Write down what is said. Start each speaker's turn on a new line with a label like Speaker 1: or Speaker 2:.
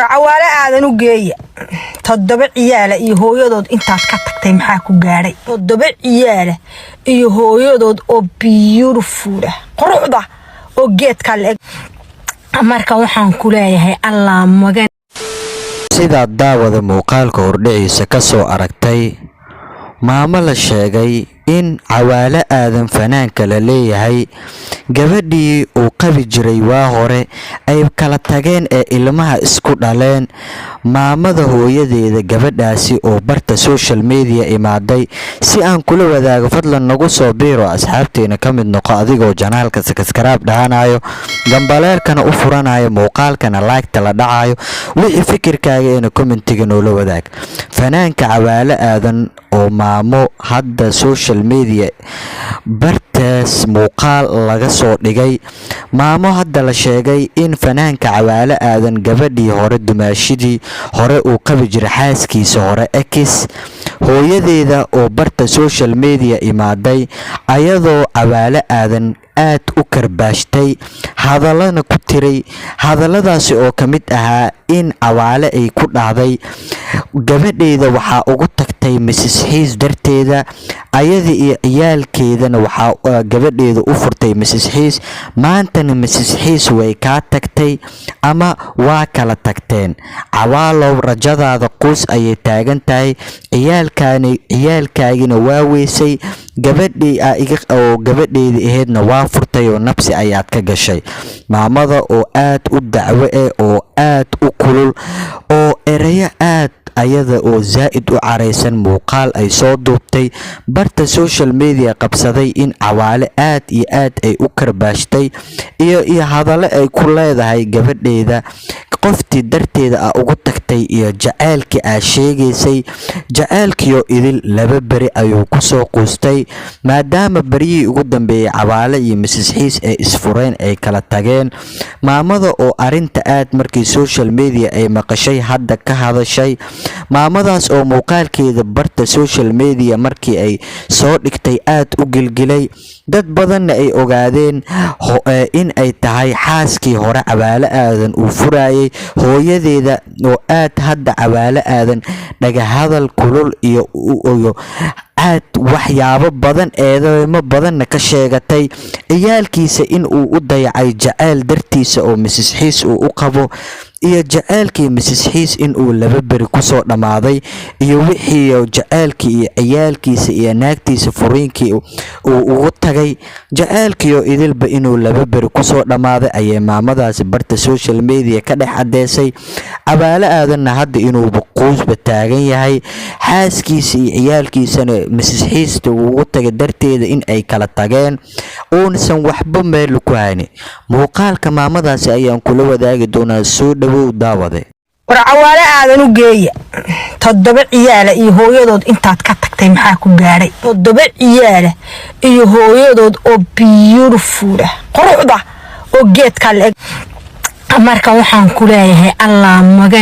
Speaker 1: warcawaale aadan u geeya toddoba ciyaala iyo hooyadood intaad ka tagtay maxaa ku gaadhay toddoba ciyaala iyo hooyadood oo beautiful ah quruxda oo geedka leeg marka waxaan ku leeyahay Allah magan
Speaker 2: sida daawada muuqaalka hordhiciisa ka soo aragtay maama la sheegay in cawaale aadan fanaanka la leeyahay gabadhii uu qabi jiray waa hore ay kala tageen ee ilmaha isku dhaleen maamada hooyadeeda gabadhaasi oo barta social media imaaday si aan kula wadaago fadlan nagu soo biiro asxaabteena ka mid noqo adigoo janaalka subscribe dhahanayo gambaleelkana u furanayo muuqaalkana like la dhacayo wixii fikirkaaga ee commentiga noo la wadaag fanaanka cawaale aadan oo maamo hadda social media bartaas muuqaal laga soo dhigay maamo hadda la sheegay in fanaanka cawaale aadan gabadhii hore dumaashidii hore uu qabi jiray xaaskiisa hore X hooyadeeda oo barta social media imaaday ayadoo cawaale aadan aad u karbaashtay hadalana ku tiray hadaladaasi oo kamid ahaa in cawaale ay ku dhacday gabadheeda waxa ugu tagtay Mrs. Xiis darteeda ayada iyo ciyaalkeedana waxa gabadheeda u furtay Mrs. Xiis maantana Mrs. Xiis way ka tagtay ama waa kala tagteen cawaalow rajadaada qoys ayay taagan tahay ciyaalkaagina waa weysay gabadhii oo gabadheeda aheedna waa furtay oo nafsi ayaad ka gashay maamada oo aad u dacwo oo aad u kulul oo eraya aad ayada oo zaaid u careysan muuqaal ay soo duubtay barta social media qabsaday in cawaale aad iyo aad ay u karbaashtay iyo hadallo ay ku leedahay gabadheeda qoftii darteeda ugu tagtay iyo jaceelkii sheegaysay jaceelkiyo idil laba bari ayuu ku soo qoostay maadaama bariyii ugu dambeeyay cawaale iyo Mrs. Xiis ay isfureen ay kala tageen maamada oo arinta aad markii social media ay maqashay hadda ka hadashay maamadaas oo muuqaalkeeda barta social media markii ay soo dhigtay aad u gilgilay dad badan ay ogaadeen in ay tahay xaaskii hore cawaale aadan uu furayay hooyadeeda oo aad hadda cawaale aadan dhaga hadal kulul iyo aad waxyaabo badan eedeymo badan ka sheegatay ciyaalkiisa in uu u dayacay jacayl dartiisa oo Mrs. Xiis uu u qabo iyo jaceelkii Mrs. Xiis in uu laba bari ku soo dhamaaday iyo wixii jaceelkii iyo ciyaalkiisa iyo naagtiisa furiinkii uu ugu tagay jaceelkii idilba inuu laba bari ku soo dhamaaday ayay maamadaas barta social media ka dhex cadeysay cawaale aadanna hadda inuu qoysba taagan yahay xaaskiisa iyo ciyaalkiisana Mrs. Xiis ugu tagay darteeda in ay kala tageen oonsan waxba meel ku hayni muuqaalka maamadaas ayaan kula wadaagi doonaa soo dhawow daawade
Speaker 1: warcawaale aadan u geeya toddoba ciyaala iyo hooyadood intaad ka tagtay maxaa ku gaadhay toddoba ciyaala iyo hooyadood oo beautiful ah quruxda oo geedka leeg marka waxaan ku leeyahay Allah magan